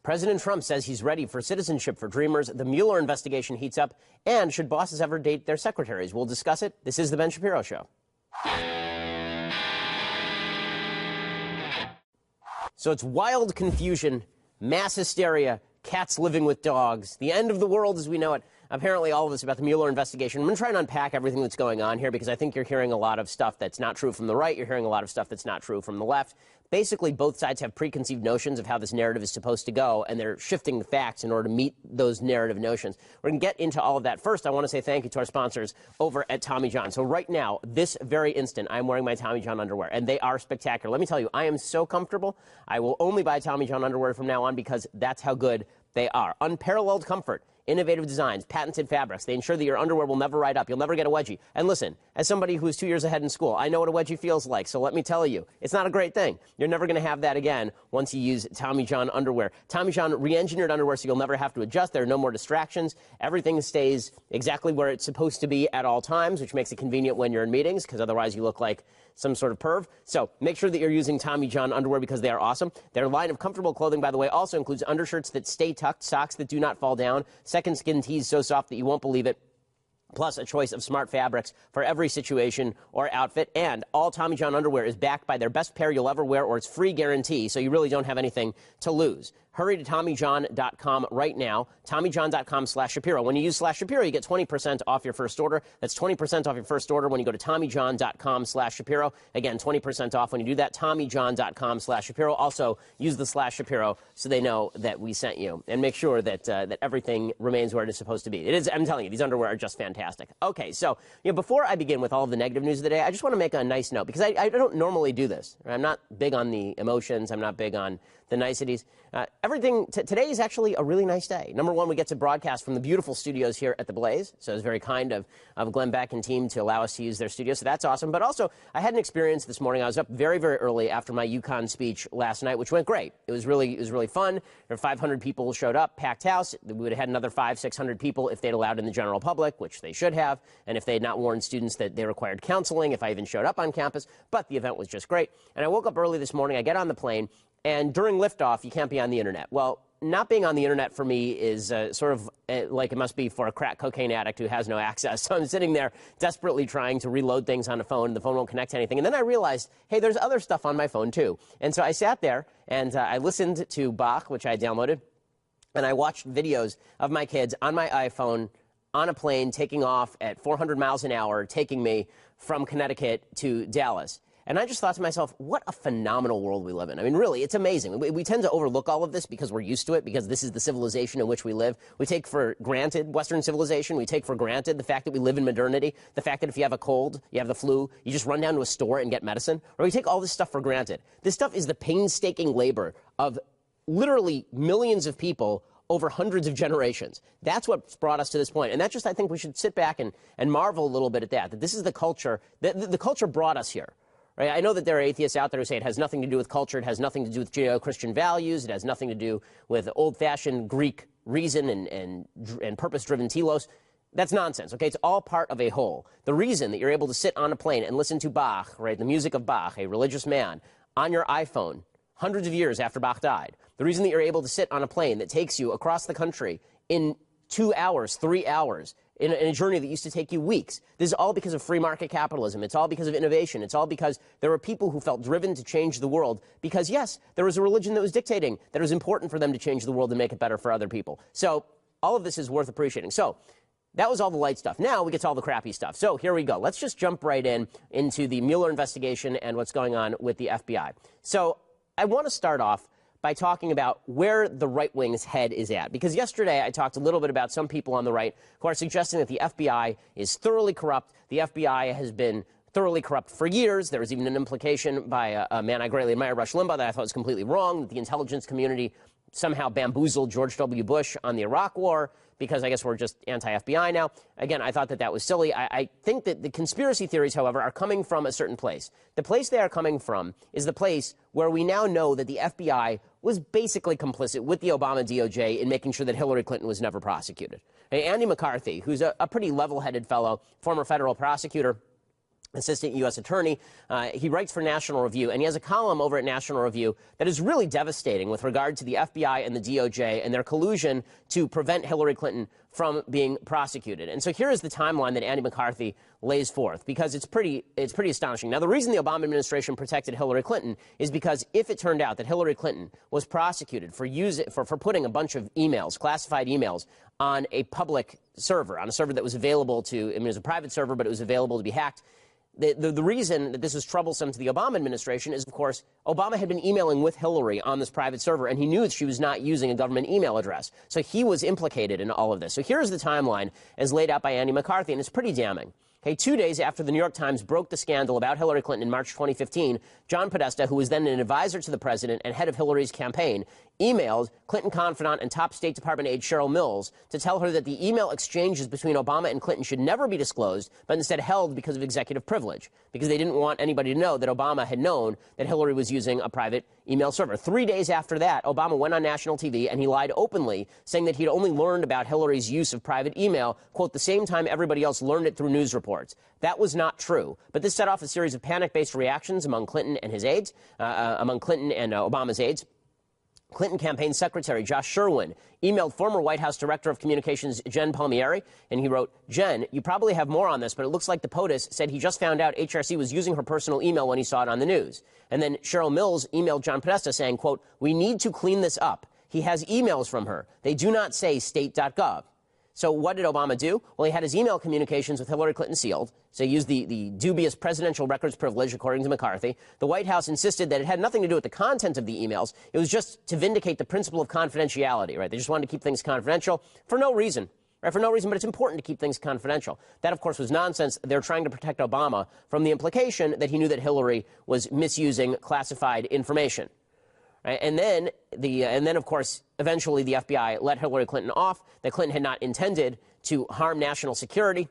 President Trump says he's ready for citizenship for Dreamers. The Mueller investigation heats up. And should bosses ever date their secretaries? We'll discuss it. This is The Ben Shapiro Show. So it's wild confusion, mass hysteria, cats living with dogs, the end of the world as we know it. Apparently all of this about the Mueller investigation. I'm going to try and unpack everything that's going on here because I think you're hearing a lot of stuff that's not true from the right. You're hearing a lot of stuff that's not true from the left. Basically, both sides have preconceived notions of how this narrative is supposed to go, and they're shifting the facts in order to meet those narrative notions. We're going to get into all of that. First, I want to say thank you to our sponsors over at Tommy John. So right now, this very instant, I'm wearing my Tommy John underwear, and they are spectacular. Let me tell you, I am so comfortable. I will only buy Tommy John underwear from now on because that's how good they are. Unparalleled comfort. Innovative designs, patented fabrics. They ensure that your underwear will never ride up. You'll never get a wedgie. And listen, as somebody who's 2 years ahead in school, I know what a wedgie feels like. So let me tell you, it's not a great thing. You're never going to have that again once you use Tommy John underwear. Tommy John re-engineered underwear so you'll never have to adjust. There are no more distractions. Everything stays exactly where it's supposed to be at all times, which makes it convenient when you're in meetings because otherwise you look like some sort of perv. So make sure that you're using Tommy John underwear because they are awesome. Their line of comfortable clothing, by the way, also includes undershirts that stay tucked, socks that do not fall down, second skin tees so soft that you won't believe it, plus a choice of smart fabrics for every situation or outfit. And all Tommy John underwear is backed by their best pair you'll ever wear or its free guarantee, so you really don't have anything to lose. Hurry to TommyJohn.com right now, TommyJohn.com/Shapiro. When you use /Shapiro, you get 20% off your first order. That's 20% off your first order when you go to TommyJohn.com/Shapiro. Again, 20% off when you do that, TommyJohn.com/Shapiro. Also, use the /Shapiro so they know that we sent you. And make sure that that everything remains where it is supposed to be. It is, I'm telling you, these underwear are just fantastic. Okay, so before I begin with all of the negative news of the day, I just want to make a nice note, because I don't normally do this. I'm not big on the emotions. I'm not big on the niceties. Today is actually a really nice day. Number one, we get to broadcast from the beautiful studios here at the Blaze. So it's very kind of Glenn Beck and team to allow us to use their studio. So that's awesome. But also, I had an experience this morning. I was up very, very early after my UConn speech last night, which went great. It was really fun. There were 500 people showed up, packed house. We would have had another 500-600 people if they'd allowed in the general public, which they should have, and if they had not warned students that they required counseling, if I even showed up on campus. But the event was just great. And I woke up early this morning. I get on the plane. And during liftoff, you can't be on the internet. Well, not being on the internet for me is sort of like it must be for a crack cocaine addict who has no access. So I'm sitting there desperately trying to reload things on the phone. The phone won't connect to anything. And then I realized, hey, there's other stuff on my phone, too. And so I sat there and I listened to Bach, which I downloaded. And I watched videos of my kids on my iPhone on a plane taking off at 400 miles an hour, taking me from Connecticut to Dallas. And I just thought to myself, what a phenomenal world we live in. I mean, really, it's amazing. We tend to overlook all of this because we're used to it, because this is the civilization in which we live. We take for granted Western civilization. We take for granted the fact that we live in modernity, the fact that if you have a cold, you have the flu, you just run down to a store and get medicine. Or we take all this stuff for granted. This stuff is the painstaking labor of literally millions of people over hundreds of generations. That's what's brought us to this point. And that just, I think we should sit back and marvel a little bit at that this is the culture, the culture brought us here. Right? I know that there are atheists out there who say it has nothing to do with culture, it has nothing to do with Judeo-Christian values, it has nothing to do with old-fashioned Greek reason and purpose-driven telos. That's nonsense, okay? It's all part of a whole. The reason that you're able to sit on a plane and listen to Bach, right, the music of Bach, a religious man, on your iPhone hundreds of years after Bach died, the reason that you're able to sit on a plane that takes you across the country in 2 hours, 3 hours, in a journey that used to take you weeks. This is all because of free market capitalism. It's all because of innovation. It's all because there were people who felt driven to change the world because, yes, there was a religion that was dictating that it was important for them to change the world and make it better for other people. So all of this is worth appreciating. So that was all the light stuff. Now we get to all the crappy stuff. So here we go. Let's just jump right into the Mueller investigation and what's going on with the FBI. So I want to start off by talking about where the right wing's head is at. Because yesterday I talked a little bit about some people on the right who are suggesting that the FBI is thoroughly corrupt. The FBI has been thoroughly corrupt for years. There was even an implication by a man I greatly admire, Rush Limbaugh, that I thought was completely wrong, that the intelligence community somehow bamboozled George W. Bush on the Iraq War because I guess we're just anti-FBI now. Again, I thought that that was silly. I think that the conspiracy theories, however, are coming from a certain place. The place they are coming from is the place where we now know that the FBI was basically complicit with the Obama DOJ in making sure that Hillary Clinton was never prosecuted. Andy McCarthy, who's a pretty level-headed fellow, former federal prosecutor, assistant U.S. attorney. He writes for National Review, and he has a column over at National Review that is really devastating with regard to the FBI and the DOJ and their collusion to prevent Hillary Clinton from being prosecuted. And so here is the timeline that Andy McCarthy lays forth, because it's pretty astonishing. Now, the reason the Obama administration protected Hillary Clinton is because if it turned out that Hillary Clinton was prosecuted for putting a bunch of emails, classified emails, on a public server, on a server that was available to, it was a private server, but it was available to be hacked. The reason that this was troublesome to the Obama administration is, of course, Obama had been emailing with Hillary on this private server, and he knew that she was not using a government email address. So he was implicated in all of this. So here's the timeline as laid out by Andy McCarthy, and it's pretty damning. Okay, 2 days after the New York Times broke the scandal about Hillary Clinton in March 2015, John Podesta, who was then an advisor to the president and head of Hillary's campaign, emailed Clinton confidant and top State Department aide Cheryl Mills to tell her that the email exchanges between Obama and Clinton should never be disclosed, but instead held because of executive privilege, because they didn't want anybody to know that Obama had known that Hillary was using a private email server. 3 days after that, Obama went on national TV and he lied openly, saying that he'd only learned about Hillary's use of private email, quote, the same time everybody else learned it through news reports. That was not true. But this set off a series of panic-based reactions among Clinton and his aides, among Clinton and Obama's aides. Clinton campaign secretary Josh Sherwin emailed former White House Director of Communications Jen Palmieri, and he wrote, Jen, you probably have more on this, but it looks like the POTUS said he just found out HRC was using her personal email when he saw it on the news. And then Cheryl Mills emailed John Podesta saying, quote, we need to clean this up. He has emails from her. They do not say state.gov. So what did Obama do? Well, he had his email communications with Hillary Clinton sealed. So he used the dubious presidential records privilege, according to McCarthy. The White House insisted that it had nothing to do with the content of the emails. It was just to vindicate the principle of confidentiality, right? They just wanted to keep things confidential for no reason. Right, for no reason, but it's important to keep things confidential. That, of course, was nonsense. They're trying to protect Obama from the implication that he knew that Hillary was misusing classified information. Right? And then, of course, eventually the FBI let Hillary Clinton off, that Clinton had not intended to harm national security.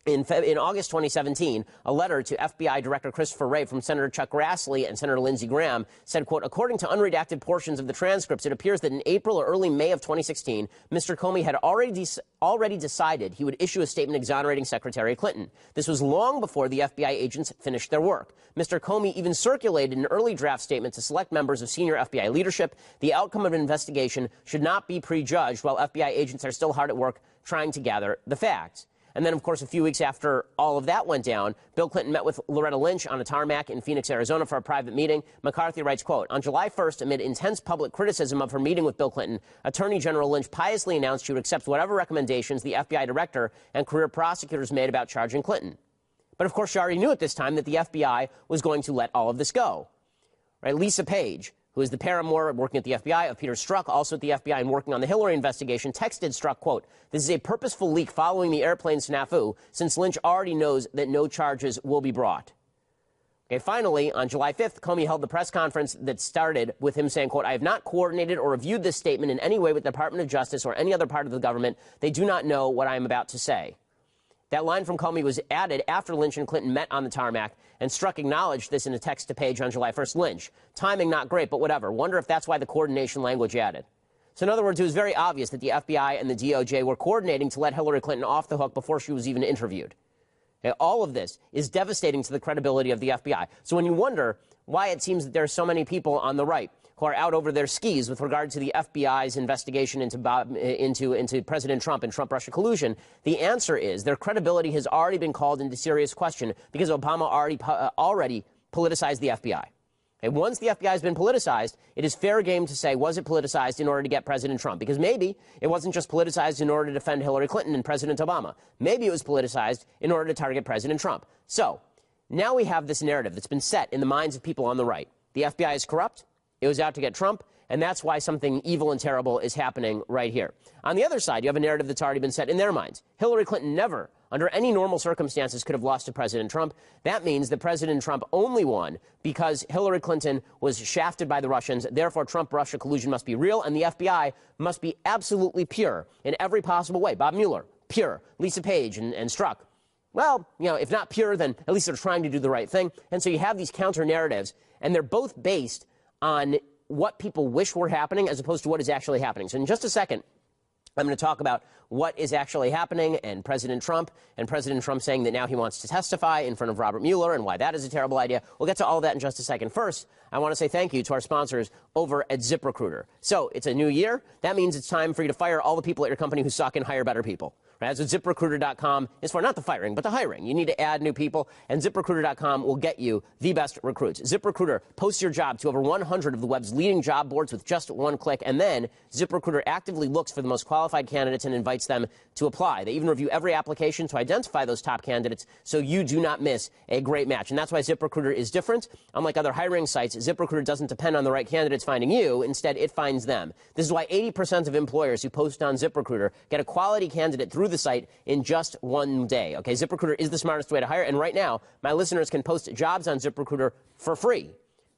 In August 2017, a letter to FBI Director Christopher Wray from Senator Chuck Grassley and Senator Lindsey Graham said, quote, according to unredacted portions of the transcripts, it appears that in April or early May of 2016, Mr. Comey had already decided he would issue a statement exonerating Secretary Clinton. This was long before the FBI agents finished their work. Mr. Comey even circulated an early draft statement to select members of senior FBI leadership. The outcome of an investigation should not be prejudged while FBI agents are still hard at work trying to gather the facts. And then, of course, a few weeks after all of that went down, Bill Clinton met with Loretta Lynch on a tarmac in Phoenix, Arizona for a private meeting. McCarthy writes, quote, on July 1st, amid intense public criticism of her meeting with Bill Clinton, Attorney General Lynch piously announced she would accept whatever recommendations the FBI director and career prosecutors made about charging Clinton. But, of course, she already knew at this time that the FBI was going to let all of this go. Right? Lisa Page, who is the paramour working at the FBI of Peter Strzok, also at the FBI and working on the Hillary investigation, texted Strzok, quote, this is a purposeful leak following the airplane snafu, since Lynch already knows that no charges will be brought. Okay, finally, on July 5th, Comey held the press conference that started with him saying, quote, I have not coordinated or reviewed this statement in any way with the Department of Justice or any other part of the government. They do not know what I am about to say. That line from Comey was added after Lynch and Clinton met on the tarmac, and Strzok acknowledged this in a text to Page on July 1st. Lynch, timing not great, but whatever. Wonder if that's why the coordination language added. So in other words, it was very obvious that the FBI and the DOJ were coordinating to let Hillary Clinton off the hook before she was even interviewed. Okay, all of this is devastating to the credibility of the FBI. So when you wonder why it seems that there are so many people on the right who are out over their skis with regard to the FBI's investigation into President Trump and Trump-Russia collusion, the answer is their credibility has already been called into serious question because Obama already politicized the FBI. And once the FBI has been politicized, it is fair game to say, was it politicized in order to get President Trump? Because maybe it wasn't just politicized in order to defend Hillary Clinton and President Obama. Maybe it was politicized in order to target President Trump. So now we have this narrative that's been set in the minds of people on the right. The FBI is corrupt. It was out to get Trump, and that's why something evil and terrible is happening right here. On the other side, you have a narrative that's already been set in their minds. Hillary Clinton never, under any normal circumstances, could have lost to President Trump. That means that President Trump only won because Hillary Clinton was shafted by the Russians. Therefore, Trump-Russia collusion must be real, and the FBI must be absolutely pure in every possible way. Bob Mueller, pure. Lisa Page and Strzok. Well, you know, if not pure, then at least they're trying to do the right thing. And so you have these counter-narratives, and they're both based on what people wish were happening as opposed to what is actually happening. So in just a second, I'm going to talk about what is actually happening and President Trump saying that now he wants to testify in front of Robert Mueller and why that is a terrible idea. We'll get to all of that in just a second. First, I want to say thank you to our sponsors over at ZipRecruiter. So it's a new year. That means it's time for you to fire all the people at your company who suck and hire better people. Right? That's what ZipRecruiter.com is for, not the firing, but the hiring. You need to add new people, and ZipRecruiter.com will get you the best recruits. ZipRecruiter posts your job to over 100 of the web's leading job boards with just one click, and then ZipRecruiter actively looks for the most qualified candidates and invites them to apply. They even review every application to identify those top candidates so you do not miss a great match. And that's why ZipRecruiter is different. Unlike other hiring sites, ZipRecruiter doesn't depend on the right candidates finding you. Instead, it finds them. This is why 80% of employers who post on ZipRecruiter get a quality candidate through the site in just one day. Okay, ZipRecruiter is the smartest way to hire. And right now, my listeners can post jobs on ZipRecruiter for free.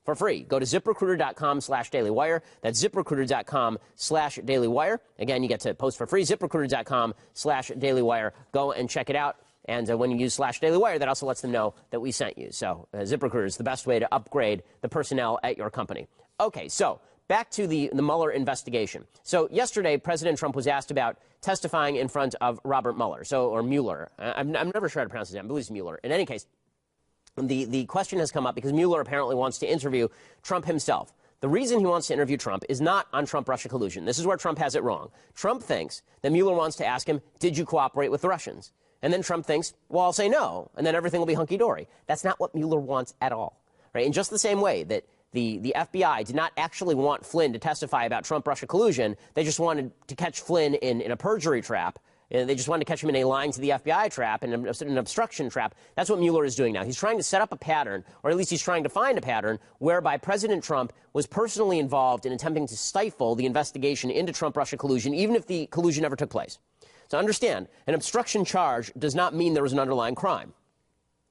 Go to ZipRecruiter.com/dailywire. That's ZipRecruiter.com/dailywire. Again, you get to post for free. ZipRecruiter.com/dailywire. Go and check it out. And when you use /dailywire, that also lets them know that we sent you. So ZipRecruiter is the best way to upgrade the personnel at your company. Okay, so back to the Mueller investigation. So yesterday, President Trump was asked about testifying in front of Robert Mueller, or Mueller. I'm never sure how to pronounce his name. I believe it's Mueller. In any case, the question has come up because Mueller apparently wants to interview Trump himself. The reason he wants to interview Trump is not on Trump-Russia collusion. This is where Trump has it wrong. Trump thinks that Mueller wants to ask him, did you cooperate with the Russians? And then Trump thinks, well, I'll say no, and then everything will be hunky-dory. That's not what Mueller wants at all. Right? In just the same way that the FBI did not actually want Flynn to testify about Trump-Russia collusion. They just wanted to catch Flynn in a perjury trap. They just wanted to catch him in a lying to the FBI trap and an obstruction trap. That's what Mueller is doing now. He's trying to set up a pattern, or at least he's trying to find a pattern, whereby President Trump was personally involved in attempting to stifle the investigation into Trump-Russia collusion, even if the collusion never took place. So understand, an obstruction charge does not mean there was an underlying crime.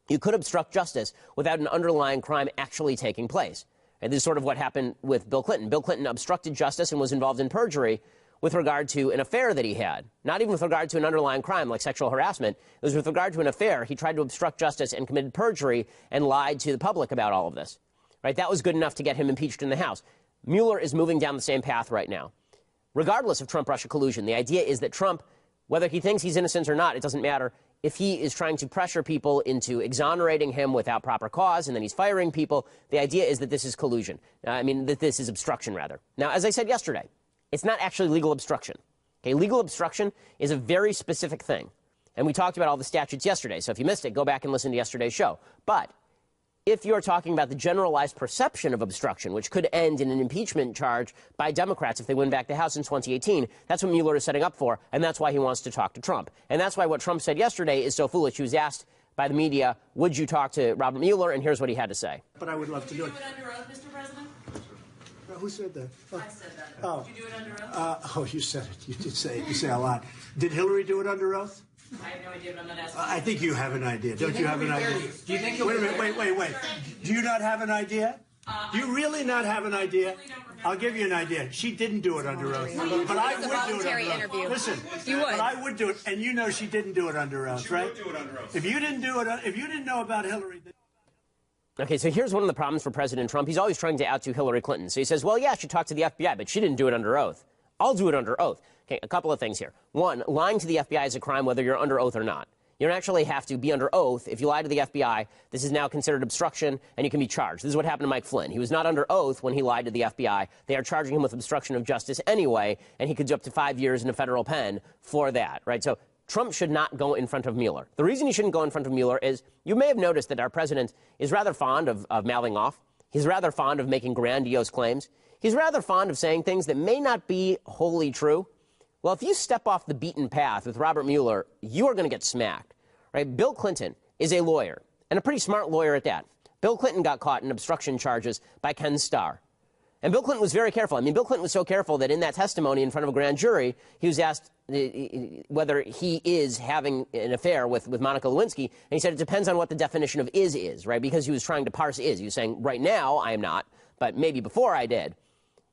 You could obstruct justice without an underlying crime actually taking place. And this is sort of what happened with Bill Clinton. Bill Clinton obstructed justice and was involved in perjury with regard to an affair that he had. Not even with regard to an underlying crime like sexual harassment. It was with regard to an affair. He tried to obstruct justice and committed perjury and lied to the public about all of this. Right? That was good enough to get him impeached in the House. Mueller is moving down the same path right now. Regardless of Trump-Russia collusion, the idea is that Trump, whether he thinks he's innocent or not, it doesn't matter. If he is trying to pressure people into exonerating him without proper cause, and then he's firing people, the idea is that this is collusion. That this is obstruction, rather. Now, as I said yesterday, it's not actually legal obstruction. Okay, legal obstruction is a very specific thing. And we talked about all the statutes yesterday, so if you missed it, go back and listen to yesterday's show. But if you're talking about the generalized perception of obstruction, which could end in an impeachment charge by Democrats if they win back the House in 2018, that's what Mueller is setting up for, and that's why he wants to talk to Trump. And that's why what Trump said yesterday is so foolish. He was asked by the media, would you talk to Robert Mueller, and here's what he had to say. But I would love to do it. Did you do it under oath, Mr. President? Who said that? I said that. Oh. Did you do it under oath? You said it. You did say it. You say a lot. Did Hillary do it under oath? I have no idea, but I'm not asking. I think you have an idea. Don't you have an idea? Do you think Wait a minute. Wait. Do you not have an idea? Do you really not have an idea? I'll give you an idea. She didn't do it under oath. But I would do it under oath. Listen, you would. But I would do it, and you know she didn't do it under oath, right? She would do it under oath. If you didn't do it, if you didn't know about Hillary. Okay, so here's one of the problems for President Trump. He's always trying to out to Hillary Clinton. So he says, well, yeah, she talked to the FBI, but she didn't do it under oath. I'll do it under oath. Okay, a couple of things here. One, lying to the FBI is a crime whether you're under oath or not. You don't actually have to be under oath. If you lie to the FBI, this is now considered obstruction, and you can be charged. This is what happened to Mike Flynn. He was not under oath when he lied to the FBI. They are charging him with obstruction of justice anyway, and he could do up to 5 years in a federal pen for that, right? So Trump should not go in front of Mueller. The reason he shouldn't go in front of Mueller is you may have noticed that our president is rather fond of mouthing off. He's rather fond of making grandiose claims. He's rather fond of saying things that may not be wholly true. Well, if you step off the beaten path with Robert Mueller, you are going to get smacked. Right? Bill Clinton is a lawyer, and a pretty smart lawyer at that. Bill Clinton got caught in obstruction charges by Ken Starr. And Bill Clinton was very careful. I mean, Bill Clinton was so careful that in that testimony in front of a grand jury, he was asked whether he is having an affair with Monica Lewinsky, and he said it depends on what the definition of is, right? Because he was trying to parse is. He was saying, right now, I am not, but maybe before I did.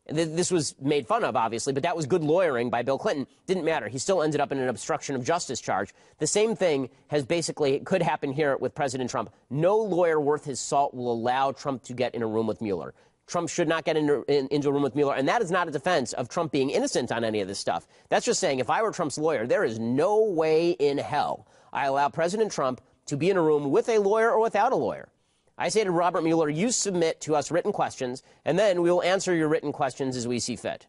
This was made fun of, obviously, but that was good lawyering by Bill Clinton. Didn't matter. He still ended up in an obstruction of justice charge. The same thing could happen here with President Trump. No lawyer worth his salt will allow Trump to get in a room with Mueller. Trump should not get into a room with Mueller. And that is not a defense of Trump being innocent on any of this stuff. That's just saying if I were Trump's lawyer, there is no way in hell I allow President Trump to be in a room with a lawyer or without a lawyer. I say to Robert Mueller, you submit to us written questions, and then we will answer your written questions as we see fit.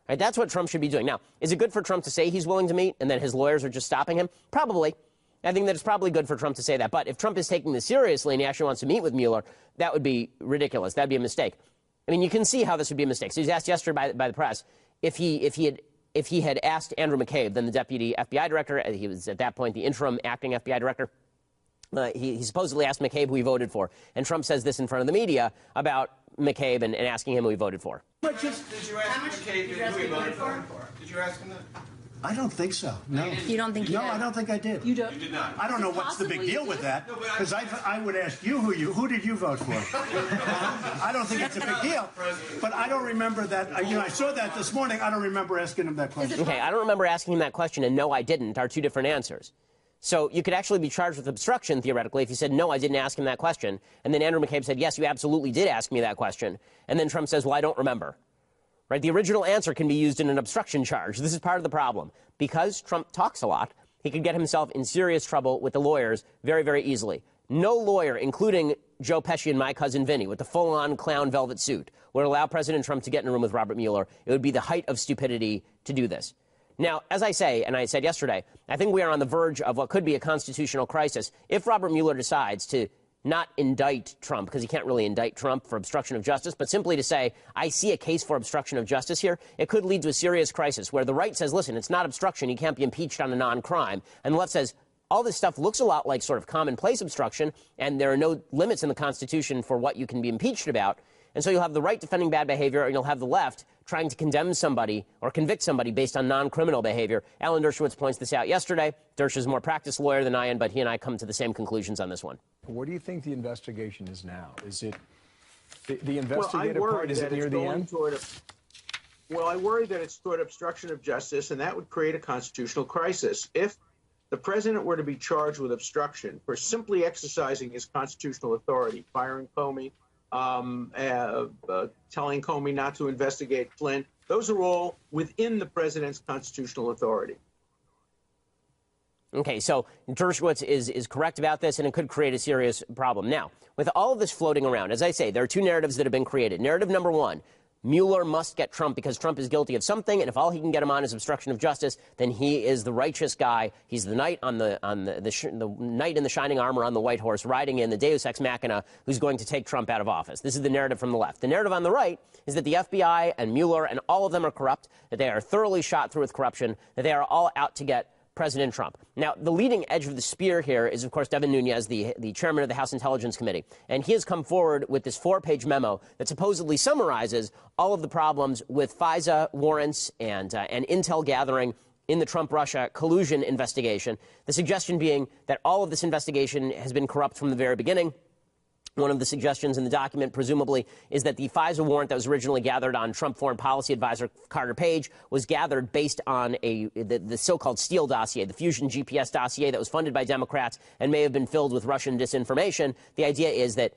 Right? That's what Trump should be doing. Now, is it good for Trump to say he's willing to meet and then his lawyers are just stopping him? Probably. I think that it's probably good for Trump to say that. But if Trump is taking this seriously and he actually wants to meet with Mueller, that would be ridiculous. That would be a mistake. I mean, you can see how this would be a mistake. So he was asked yesterday by the press if he had asked Andrew McCabe, then the deputy FBI director, he was at that point the interim acting FBI director, he supposedly asked McCabe who he voted for. And Trump says this in front of the media about McCabe and asking him who he voted for. Did you ask McCabe who he voted for? Did you ask him that? I don't think so. No. You don't think you did? No, I don't think I did. You don't? You did not. I don't know what's the big deal with that, because I would ask you who did you vote for? I don't think it's a big deal, but I don't remember that. I saw that this morning. I don't remember asking him that question. Okay, I don't remember asking him that question, and no, I didn't are two different answers. So you could actually be charged with obstruction, theoretically, if you said, no, I didn't ask him that question. And then Andrew McCabe said, yes, you absolutely did ask me that question. And then Trump says, well, I don't remember. Right? The original answer can be used in an obstruction charge. This is part of the problem. Because Trump talks a lot, he could get himself in serious trouble with the lawyers very, very easily. No lawyer, including Joe Pesci and my cousin Vinny, with the full-on clown velvet suit, would allow President Trump to get in a room with Robert Mueller. It would be the height of stupidity to do this. Now, as I say, and I said yesterday, I think we are on the verge of what could be a constitutional crisis if Robert Mueller decides to not indict Trump, because he can't really indict Trump for obstruction of justice, but simply to say, I see a case for obstruction of justice here. It could lead to a serious crisis where the right says, listen, it's not obstruction. He can't be impeached on a non-crime. And the left says, all this stuff looks a lot like sort of commonplace obstruction, and there are no limits in the Constitution for what you can be impeached about. And so you'll have the right defending bad behavior, and you'll have the left trying to condemn somebody or convict somebody based on non-criminal behavior. Alan Dershowitz points this out yesterday. Dersh is a more practiced lawyer than I am, but he and I come to the same conclusions on this one. What do you think the investigation is now? Is it the investigative part? Is it near the end? Well, I worry that it's toward obstruction of justice, and that would create a constitutional crisis. If the president were to be charged with obstruction for simply exercising his constitutional authority, firing Comey, telling Comey not to investigate Flynn, those are all within the president's constitutional authority. Okay, so Dershowitz is correct about this, and it could create a serious problem. Now, with all of this floating around, as I say, there are two narratives that have been created. Narrative number one, Mueller must get Trump because Trump is guilty of something, and if all he can get him on is obstruction of justice, then he is the righteous guy. He's the knight the knight in the shining armor on the white horse, riding in the Deus ex machina, who's going to take Trump out of office. This is the narrative from the left. The narrative on the right is that the FBI and Mueller and all of them are corrupt, that they are thoroughly shot through with corruption, that they are all out to get President Trump. Now, the leading edge of the spear here is, of course, Devin Nunes, the chairman of the House Intelligence Committee. And he has come forward with this 4-page memo that supposedly summarizes all of the problems with FISA warrants and intel gathering in the Trump-Russia collusion investigation. The suggestion being that all of this investigation has been corrupt from the very beginning. One of the suggestions in the document, presumably, is that the FISA warrant that was originally gathered on Trump foreign policy advisor Carter Page was gathered based on the so-called Steele dossier, the Fusion GPS dossier that was funded by Democrats and may have been filled with Russian disinformation. The idea is that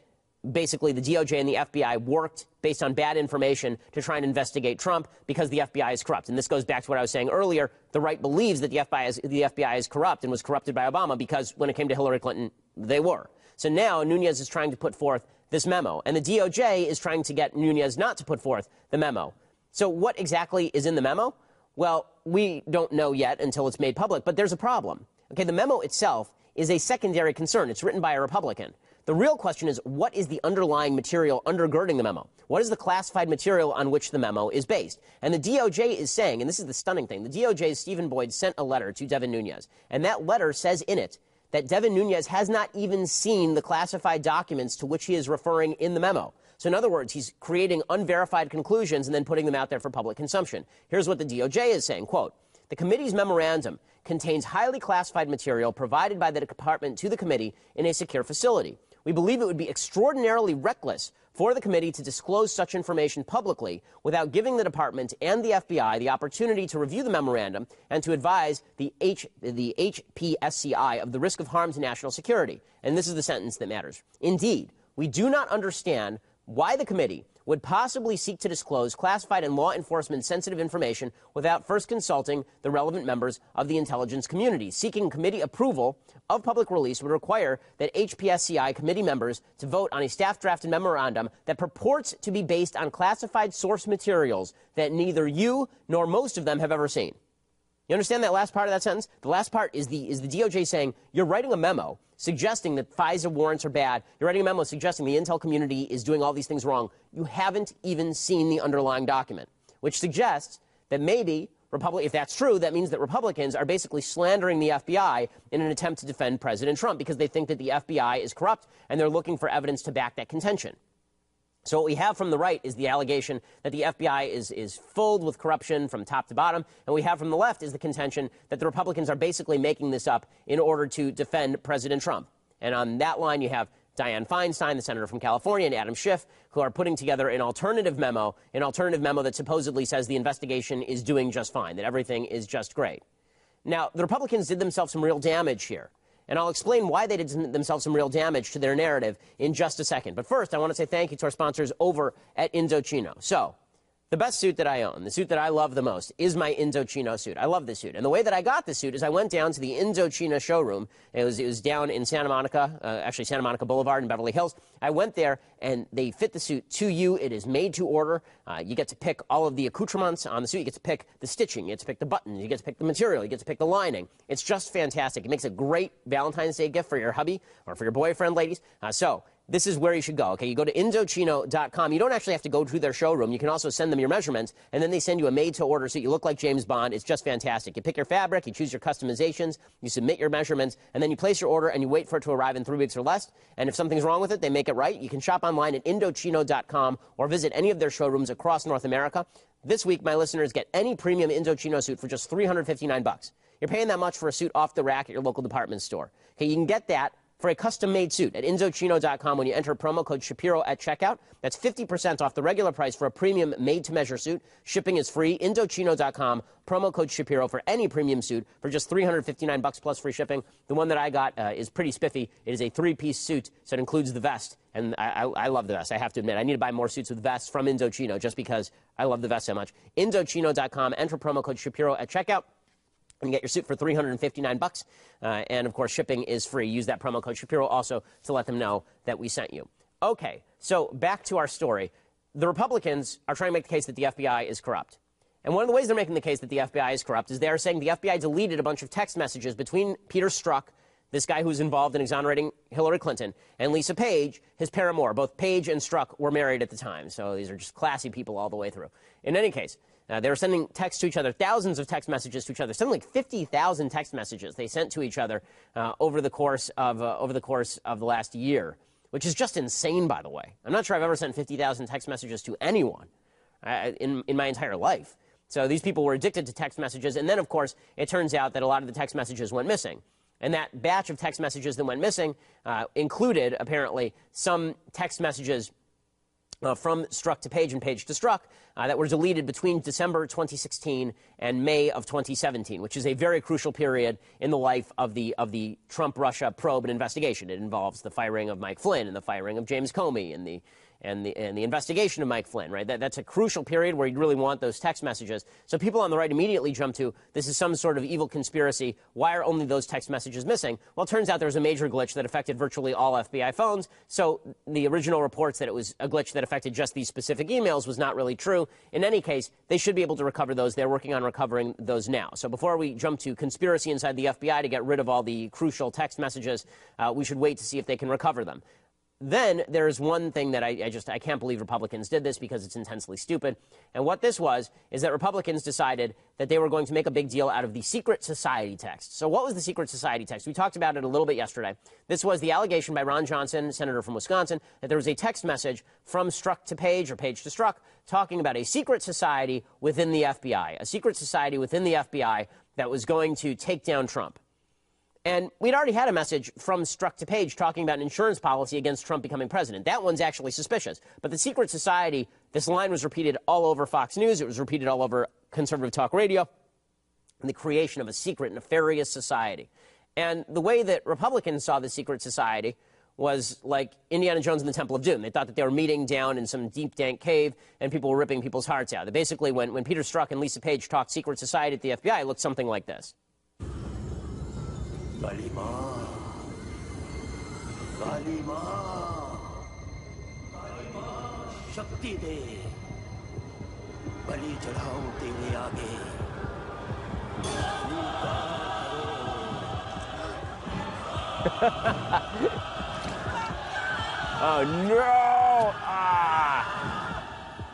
basically the DOJ and the FBI worked based on bad information to try and investigate Trump because the FBI is corrupt. And this goes back to what I was saying earlier. The right believes that the FBI is corrupt and was corrupted by Obama because when it came to Hillary Clinton, they were. So now Nunes is trying to put forth this memo, and the DOJ is trying to get Nunes not to put forth the memo. So what exactly is in the memo? Well, we don't know yet until it's made public, but there's a problem. Okay, the memo itself is a secondary concern. It's written by a Republican. The real question is, what is the underlying material undergirding the memo? What is the classified material on which the memo is based? And the DOJ is saying, and this is the stunning thing, the DOJ's Stephen Boyd sent a letter to Devin Nunes, and that letter says in it that Devin Nunes has not even seen the classified documents to which he is referring in the memo. So in other words, he's creating unverified conclusions and then putting them out there for public consumption. Here's what the DOJ is saying, quote, the committee's memorandum contains highly classified material provided by the department to the committee in a secure facility. We believe it would be extraordinarily reckless for the committee to disclose such information publicly without giving the department and the FBI the opportunity to review the memorandum and to advise the HPSCI of the risk of harm to national security. And this is the sentence that matters. Indeed, we do not understand why the committee would possibly seek to disclose classified and law enforcement sensitive information without first consulting the relevant members of the intelligence community. Seeking committee approval of public release would require that HPSCI committee members to vote on a staff-drafted memorandum that purports to be based on classified source materials that neither you nor most of them have ever seen. You understand that last part of that sentence? The last part is the DOJ saying you're writing a memo suggesting that FISA warrants are bad. You're writing a memo suggesting the intel community is doing all these things wrong. You haven't even seen the underlying document, which suggests that maybe if that's true, that means that Republicans are basically slandering the FBI in an attempt to defend President Trump because they think that the FBI is corrupt and they're looking for evidence to back that contention. So what we have from the right is the allegation that the FBI is filled with corruption from top to bottom, and we have from the left is the contention that the Republicans are basically making this up in order to defend President Trump. And on that line, you have Dianne Feinstein, the senator from California, and Adam Schiff, who are putting together an alternative memo that supposedly says the investigation is doing just fine, that everything is just great. Now, the Republicans did themselves some real damage here. And I'll explain why they did themselves some real damage to their narrative in just a second. But first, I want to say thank you to our sponsors over at Indochino. So, the best suit that I own, the suit that I love the most, is my Indochino suit. I love this suit. And the way that I got this suit is I went down to the Indochino showroom. It was down in Santa Monica, actually Santa Monica Boulevard in Beverly Hills. I went there, and they fit the suit to you. It is made to order. You get to pick all of the accoutrements on the suit. You get to pick the stitching. You get to pick the buttons. You get to pick the material. You get to pick the lining. It's just fantastic. It makes a great Valentine's Day gift for your hubby or for your boyfriend, ladies. This is where you should go, okay? You go to Indochino.com. You don't actually have to go to their showroom. You can also send them your measurements, and then they send you a made-to-order suit. You look like James Bond. It's just fantastic. You pick your fabric, you choose your customizations, you submit your measurements, and then you place your order, and you wait for it to arrive in 3 weeks or less. And if something's wrong with it, they make it right. You can shop online at Indochino.com or visit any of their showrooms across North America. This week, my listeners get any premium Indochino suit for just $359. You're paying that much for a suit off the rack at your local department store. Okay, you can get that for a custom-made suit at Indochino.com when you enter promo code Shapiro at checkout. That's 50% off the regular price for a premium made-to-measure suit. Shipping is free. Indochino.com, promo code Shapiro for any premium suit for just $359 plus free shipping. The one that I got is pretty spiffy. It is a 3-piece suit, so it includes the vest. And I love the vest, I have to admit. I need to buy more suits with vests from Indochino just because I love the vest so much. Indochino.com, enter promo code Shapiro at checkout. And get your suit for $359. And, of course, shipping is free. Use that promo code Shapiro also to let them know that we sent you. Okay, so back to our story. The Republicans are trying to make the case that the FBI is corrupt. And one of the ways they're making the case that the FBI is corrupt is they are saying the FBI deleted a bunch of text messages between Peter Strzok, this guy who's involved in exonerating Hillary Clinton, and Lisa Page, his paramour. Both Page and Strzok were married at the time, so these are just classy people all the way through. In any case, they were sending texts to each other, thousands of text messages to each other, something like 50,000 text messages they sent to each other over the course of the last year, which is just insane, by the way. I'm not sure I've ever sent 50,000 text messages to anyone in my entire life. So these people were addicted to text messages, and then, of course, it turns out that a lot of the text messages went missing. And that batch of text messages that went missing included, apparently, some text messages from Strzok to Page and Page to Strzok that were deleted between December 2016 and May of 2017, which is a very crucial period in the life of the Trump-Russia probe and investigation. It involves the firing of Mike Flynn and the firing of James Comey and the investigation of Mike Flynn, right? That's a crucial period where you'd really want those text messages. So people on the right immediately jump to, this is some sort of evil conspiracy. Why are only those text messages missing? Well, it turns out there was a major glitch that affected virtually all FBI phones. So the original reports that it was a glitch that affected just these specific emails was not really true. In any case, they should be able to recover those. They're working on recovering those now. So before we jump to conspiracy inside the FBI to get rid of all the crucial text messages, we should wait to see if they can recover them. Then there's one thing that I can't believe Republicans did this because it's intensely stupid. And what this was is that Republicans decided that they were going to make a big deal out of the secret society text. So what was the secret society text? We talked about it a little bit yesterday. This was the allegation by Ron Johnson, senator from Wisconsin, that there was a text message from Strzok to Page or Page to Strzok talking about a secret society within the FBI, a secret society within the FBI that was going to take down Trump. And we'd already had a message from Strzok to Page talking about an insurance policy against Trump becoming president. That one's actually suspicious. But the secret society, this line was repeated all over Fox News. It was repeated all over conservative talk radio. And the creation of a secret, nefarious society. And the way that Republicans saw the secret society was like Indiana Jones and the Temple of Doom. They thought that they were meeting down in some deep, dank cave, and people were ripping people's hearts out. That basically, when Peter Strzok and Lisa Page talked secret society at the FBI, it looked something like this. Kalima. Kalima. Kalima. Shakti de. Bali chadhao tere aage. Oh, no! Ah!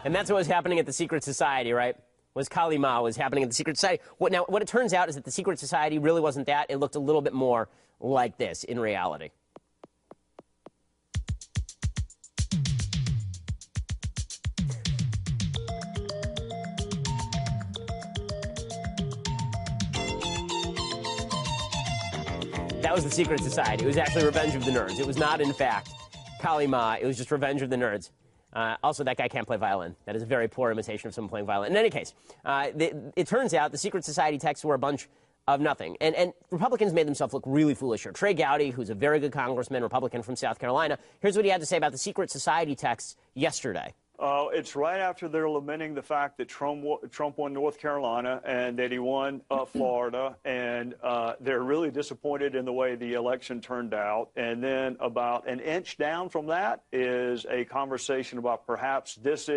And that's what was happening at the secret society, right? Was Kalima was happening at the secret society. Now, what it turns out is that the secret society really wasn't that. It looked a little bit more like this in reality. That was the secret society. It was actually Revenge of the Nerds. It was not, in fact, Kalima. It was just Revenge of the Nerds. Also, that guy can't play violin. That is a very poor imitation of someone playing violin. In any case, it turns out the secret society texts were a bunch of nothing. And Republicans made themselves look really foolish here. Trey Gowdy, who's a very good congressman, Republican from South Carolina, here's what he had to say about the secret society texts yesterday. It's right after they're lamenting the fact that Trump won North Carolina and that he won Florida, and they're really disappointed in the way the election turned out. And then about an inch down from that is a conversation about perhaps this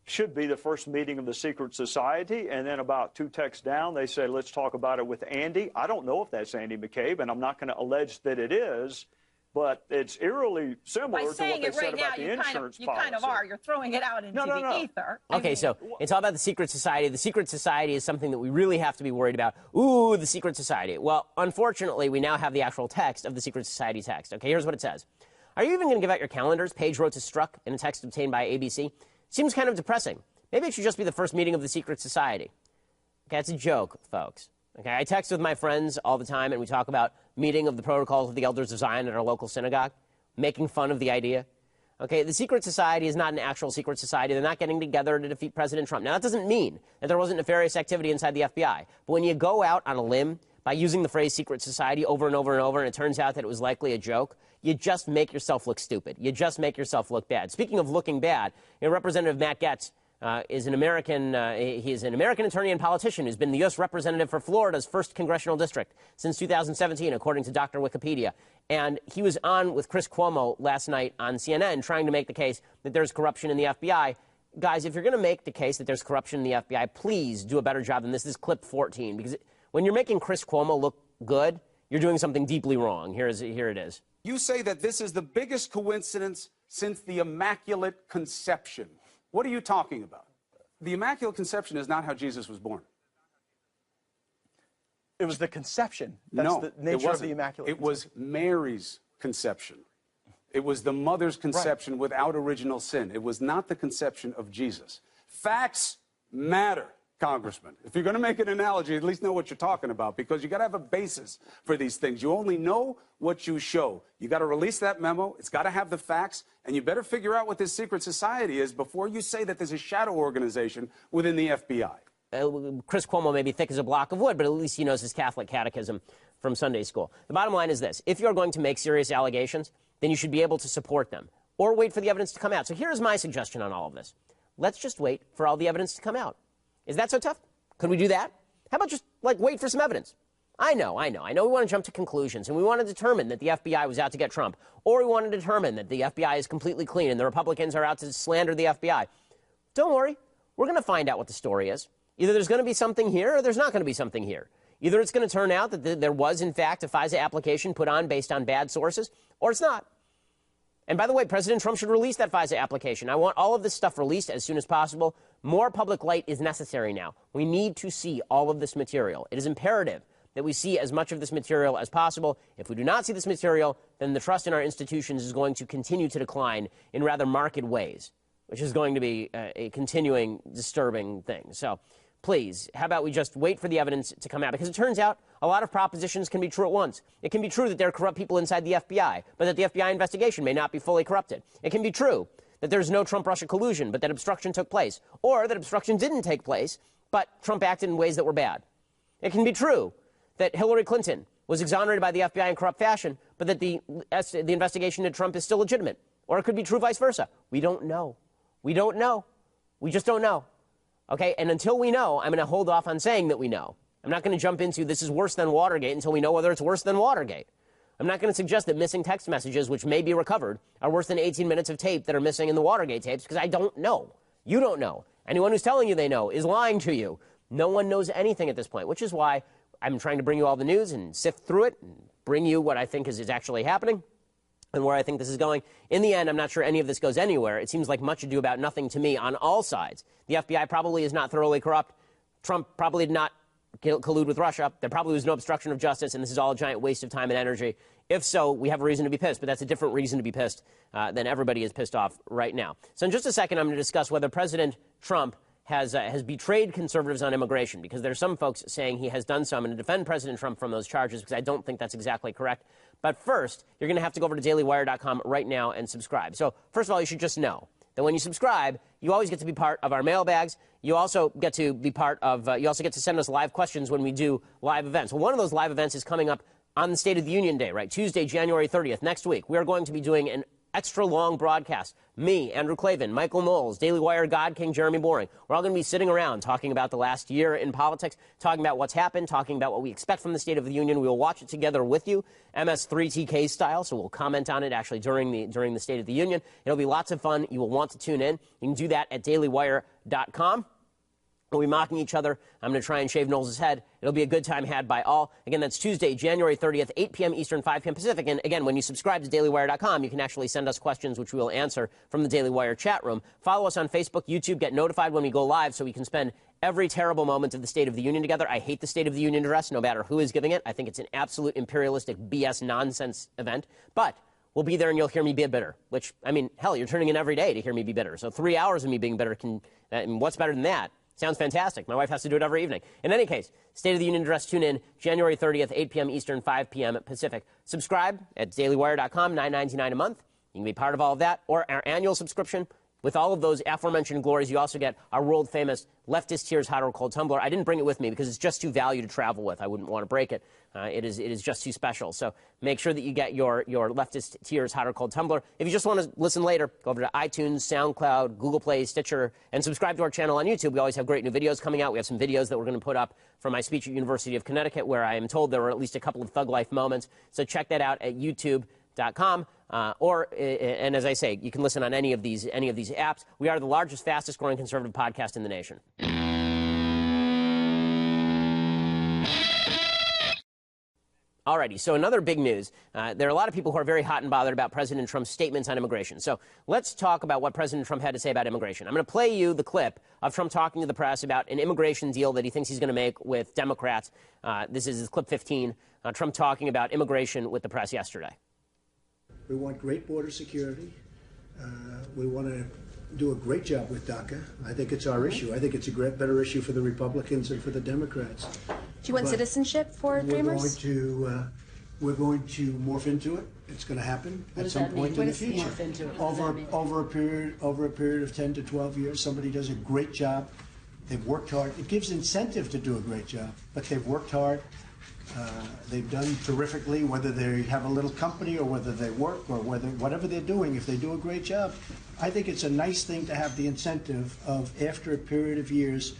should be the first meeting of the secret society. And then about 2 texts down, they say, let's talk about it with Andy. I don't know if that's Andy McCabe, and I'm not going to allege that it is. But it's eerily similar to what they said about the insurance policy. You kind of are. You're throwing it out into the ether. Okay, so it's all about the secret society. The secret society is something that we really have to be worried about. Ooh, the secret society. Well, unfortunately, we now have the actual text of the secret society text. Okay, here's what it says. Are you even going to give out your calendars? Page wrote to Strzok in a text obtained by ABC. Seems kind of depressing. Maybe it should just be the first meeting of the secret society. Okay, it's a joke, folks. Okay, I text with my friends all the time, and we talk about meeting of the protocols of the elders of Zion at our local synagogue, making fun of the idea. Okay, the secret society is not an actual secret society. They're not getting together to defeat President Trump. Now, that doesn't mean that there wasn't nefarious activity inside the FBI. But when you go out on a limb by using the phrase secret society over and over and over, and it turns out that it was likely a joke, you just make yourself look stupid. You just make yourself look bad. Speaking of looking bad, Representative Matt Gaetz is an American attorney and politician who's been the U.S. representative for Florida's 1st congressional district since 2017, according to Dr. Wikipedia. And he was on with Chris Cuomo last night on CNN trying to make the case that there's corruption in the FBI. Guys, if you're going to make the case that there's corruption in the FBI, please do a better job than this. This is clip 14, because when you're making Chris Cuomo look good, you're doing something deeply wrong. Here it is. You say that this is the biggest coincidence since the Immaculate Conception. What are you talking about? The Immaculate Conception is not how Jesus was born. It was the conception. That's the nature of the Immaculate Conception. It was Mary's conception. It was the mother's conception without original sin. It was not the conception of Jesus. Facts matter, Congressman. If you're going to make an analogy, at least know what you're talking about, because you got to have a basis for these things. You only know what you show. You got to release that memo. It's got to have the facts, and you better figure out what this secret society is before you say that there's a shadow organization within the FBI. Chris Cuomo may be thick as a block of wood, but at least he knows his Catholic catechism from Sunday school. The bottom line is this. If you're going to make serious allegations, then you should be able to support them or wait for the evidence to come out. So here's my suggestion on all of this. Let's just wait for all the evidence to come out. Is that so tough? Could we do that? How about just, wait for some evidence? I know we want to jump to conclusions, and we want to determine that the FBI was out to get Trump, or we want to determine that the FBI is completely clean and the Republicans are out to slander the FBI. Don't worry. We're going to find out what the story is. Either there's going to be something here or there's not going to be something here. Either it's going to turn out that there was, in fact, a FISA application put on based on bad sources, or it's not. And by the way, President Trump should release that FISA application. I want all of this stuff released as soon as possible. More public light is necessary now. We need to see all of this material. It is imperative that we see as much of this material as possible. If we do not see this material, then the trust in our institutions is going to continue to decline in rather marked ways, which is going to be a continuing disturbing thing. So please, how about we just wait for the evidence to come out? Because it turns out a lot of propositions can be true at once. It can be true that there are corrupt people inside the FBI, but that the FBI investigation may not be fully corrupted. It can be true that there's no Trump-Russia collusion, but that obstruction took place, or that obstruction didn't take place, but Trump acted in ways that were bad. It can be true that Hillary Clinton was exonerated by the FBI in corrupt fashion, but that the investigation into Trump is still legitimate. Or it could be true vice versa. We don't know. We don't know. We just don't know. Okay, and until we know, I'm going to hold off on saying that we know. I'm not going to jump into this is worse than Watergate until we know whether it's worse than Watergate. I'm not going to suggest that missing text messages, which may be recovered, are worse than 18 minutes of tape that are missing in the Watergate tapes, because I don't know. You don't know. Anyone who's telling you they know is lying to you. No one knows anything at this point, which is why I'm trying to bring you all the news and sift through it and bring you what I think is actually happening and where I think this is going. In the end, I'm not sure any of this goes anywhere. It seems like much ado about nothing to me on all sides. The FBI probably is not thoroughly corrupt. Trump probably did not collude with Russia. There probably was no obstruction of justice, and this is all a giant waste of time and energy. If so, we have a reason to be pissed, but that's a different reason to be pissed than everybody is pissed off right now. So in just a second, I'm going to discuss whether President Trump has betrayed conservatives on immigration, because there's some folks saying he has done so. I'm going to defend President Trump from those charges because I don't think that's exactly correct. But first, you're going to have to go over to dailywire.com right now and subscribe. So first of all, you should just know that when you subscribe, you always get to be part of our mailbags. You also get to be part of, you also get to send us live questions when we do live events. Well, one of those live events is coming up on the State of the Union Day, right? Tuesday, January 30th, next week. We are going to be doing an extra long broadcast. Me, Andrew Klavan, Michael Knowles, Daily Wire, God King, Jeremy Boring. We're all going to be sitting around talking about the last year in politics, talking about what's happened, talking about what we expect from the State of the Union. We will watch it together with you, MS3TK style, so we'll comment on it actually during the State of the Union. It'll be lots of fun. You will want to tune in. You can do that at dailywire.com. We'll be mocking each other. I'm going to try and shave Knowles' head. It'll be a good time had by all. Again, that's Tuesday, January 30th, 8 p.m. Eastern, 5 p.m. Pacific. And again, when you subscribe to dailywire.com, you can actually send us questions, which we will answer from the Daily Wire chat room. Follow us on Facebook, YouTube. Get notified when we go live so we can spend every terrible moment of the State of the Union together. I hate the State of the Union address, no matter who is giving it. I think it's an absolute imperialistic BS nonsense event. But we'll be there and you'll hear me be bitter, which, I mean, hell, you're turning in every day to hear me be bitter. So 3 hours of me being bitter and what's better than that? Sounds fantastic. My wife has to do it every evening. In any case, State of the Union address, tune in January 30th, 8 p.m. Eastern, 5 p.m. Pacific. Subscribe at dailywire.com, $9.99 a month. You can be part of all of that, or our annual subscription. With all of those aforementioned glories, you also get our world-famous Leftist Tears Hot or Cold tumbler. I didn't bring it with me because it's just too value to travel with. I wouldn't want to break it. It is just too special. So make sure that you get your Leftist Tears Hot or Cold tumbler. If you just want to listen later, go over to iTunes, SoundCloud, Google Play, Stitcher, and subscribe to our channel on YouTube. We always have great new videos coming out. We have some videos that we're going to put up from my speech at University of Connecticut, where I am told there were at least a couple of thug life moments. So check that out at youtube.com. And as I say, you can listen on any of these apps. We are the largest, fastest growing conservative podcast in the nation. Alrighty, so another big news. There are a lot of people who are very hot and bothered about President Trump's statements on immigration. So let's talk about what President Trump had to say about immigration. I'm going to play you the clip of Trump talking to the press about an immigration deal that he thinks he's going to make with Democrats. This is clip 15, Trump talking about immigration with the press yesterday. We want great border security. We want to do a great job with DACA. I think it's our issue. I think it's a better issue for the Republicans and for the Democrats. Do you want citizenship for Dreamers? We're going to morph into it. It's going to happen at some point in the future. Over a period of 10 to 12 years, somebody does a great job. They've worked hard. It gives incentive to do a great job, but they've worked hard. They've done terrifically, whether they have a little company or whether they work or whatever they're doing. If they do a great job, I think it's a nice thing to have the incentive of, after a period of years,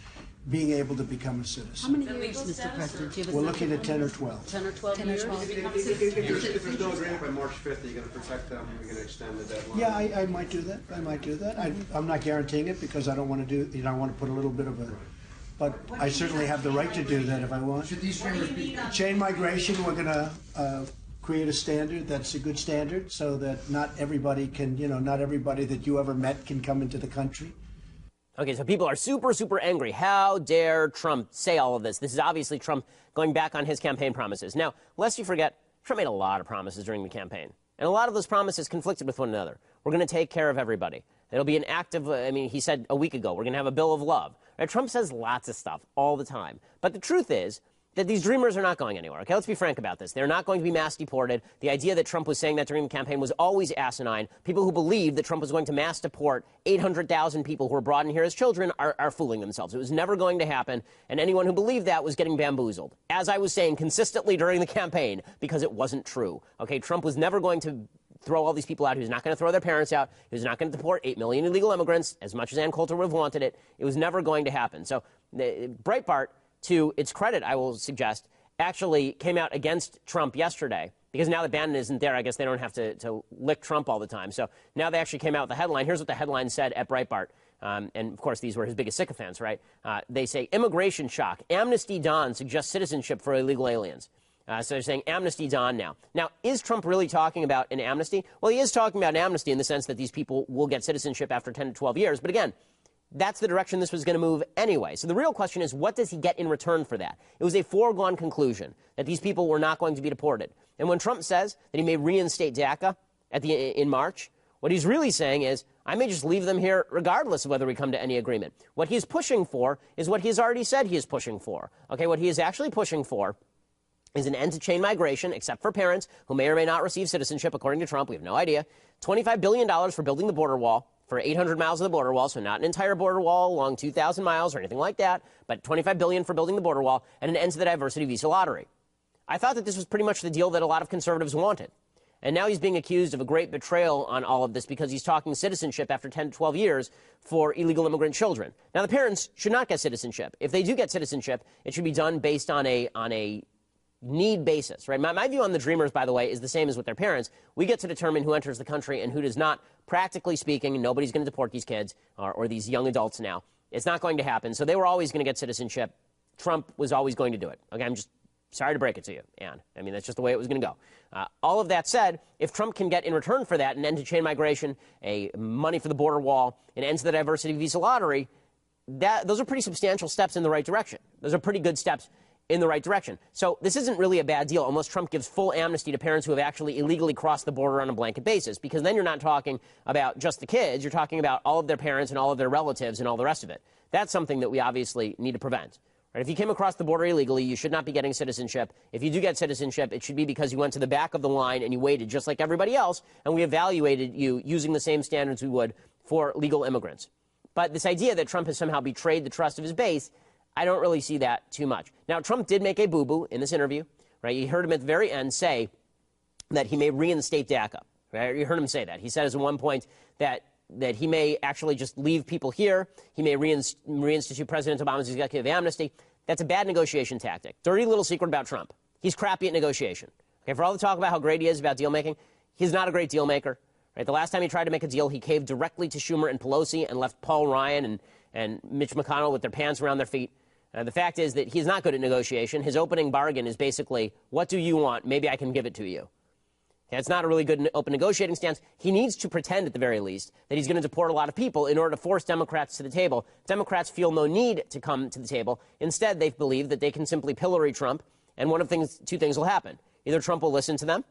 being able to become a citizen. How many years, Mr. President? Do you have a We're looking at 10 or 12. 10 or 12 years? If there's no agreement by March 5th, are you going to protect them? Are you going to extend the deadline? Yeah, I might do that. I might do that. I'm not guaranteeing it because I don't want to do, I want to put a little bit of a, but I certainly have the right to do that if I want. Should these chambers be? Chain migration, we're going to create a standard that's a good standard so that not everybody can, not everybody that you ever met can come into the country. Okay, so people are super, super angry. How dare Trump say all of this? This is obviously Trump going back on his campaign promises. Now, lest you forget, Trump made a lot of promises during the campaign. And a lot of those promises conflicted with one another. We're going to take care of everybody. It'll be an act of, he said a week ago, we're going to have a bill of love. Right? Trump says lots of stuff all the time. But the truth is, that these dreamers are not going anywhere. Okay, let's be frank about this. They're not going to be mass deported. The idea that Trump was saying that during the campaign was always asinine. People who believed that Trump was going to mass deport 800,000 people who were brought in here as children are fooling themselves. It was never going to happen, and anyone who believed that was getting bamboozled. As I was saying consistently during the campaign, because it wasn't true. Okay, Trump was never going to throw all these people out. He was not going to throw their parents out. He was not going to deport 8 million illegal immigrants, as much as Ann Coulter would have wanted it. It was never going to happen. So Breitbart, to its credit, I will suggest, actually came out against Trump yesterday, because now that Bannon isn't there, I guess they don't have to lick Trump all the time. So now they actually came out with the headline. Here's what the headline said at Breitbart. And, of course, these were his biggest sycophants, right? They say, immigration shock. Amnesty Dawn suggests citizenship for illegal aliens. So they're saying amnesty Dawn now. Now, is Trump really talking about an amnesty? Well, he is talking about an amnesty in the sense that these people will get citizenship after 10 to 12 years. But again, that's the direction this was going to move anyway. So the real question is, what does he get in return for that? It was a foregone conclusion that these people were not going to be deported. And when Trump says that he may reinstate DACA in March, what he's really saying is, I may just leave them here regardless of whether we come to any agreement. What he's pushing for is what he's already said he is pushing for. Okay, what he is actually pushing for is an end to chain migration, except for parents who may or may not receive citizenship, according to Trump. We have no idea. $25 billion for building the border wall, for 800 miles of the border wall, so not an entire border wall along 2,000 miles or anything like that, but $25 billion for building the border wall, and an end to the diversity visa lottery. I thought that this was pretty much the deal that a lot of conservatives wanted. And now he's being accused of a great betrayal on all of this because he's talking citizenship after 10 to 12 years for illegal immigrant children. Now, the parents should not get citizenship. If they do get citizenship, it should be done based on a need basis, right? My view on the Dreamers, by the way, is the same as with their parents. We get to determine who enters the country and who does not. Practically speaking, nobody's going to deport these kids or these young adults now. It's not going to happen. So they were always going to get citizenship. Trump was always going to do it. Okay, I'm just sorry to break it to you, Ann. I mean, that's just the way it was going to go. All of that said, if Trump can get in return for that an end to chain migration, money for the border wall, an end to the diversity visa lottery, those are pretty substantial steps in the right direction. Those are pretty good steps in the right direction. So this isn't really a bad deal unless Trump gives full amnesty to parents who have actually illegally crossed the border on a blanket basis, because then you're not talking about just the kids. You're talking about all of their parents and all of their relatives and all the rest of it. That's something that we obviously need to prevent. Right? If you came across the border illegally, you should not be getting citizenship. If you do get citizenship, it should be because you went to the back of the line and you waited just like everybody else, and we evaluated you using the same standards we would for legal immigrants. But this idea that Trump has somehow betrayed the trust of his base, I don't really see that too much. Now, Trump did make a boo-boo in this interview, right? You heard him at the very end say that he may reinstate DACA, right? You heard him say that. He said at one point that he may actually just leave people here. He may reinstitute President Obama's executive amnesty. That's a bad negotiation tactic. Dirty little secret about Trump. He's crappy at negotiation. Okay, for all the talk about how great he is about deal-making, he's not a great deal-maker. Right? The last time he tried to make a deal, he caved directly to Schumer and Pelosi and left Paul Ryan and Mitch McConnell with their pants around their feet. The fact is that he's not good at negotiation. His opening bargain is basically, what do you want? Maybe I can give it to you. Okay, it's not a really good open negotiating stance. He needs to pretend, at the very least, that he's going to deport a lot of people in order to force Democrats to the table. Democrats feel no need to come to the table. Instead, they believe that they can simply pillory Trump, and two things will happen. Either Trump will listen to them,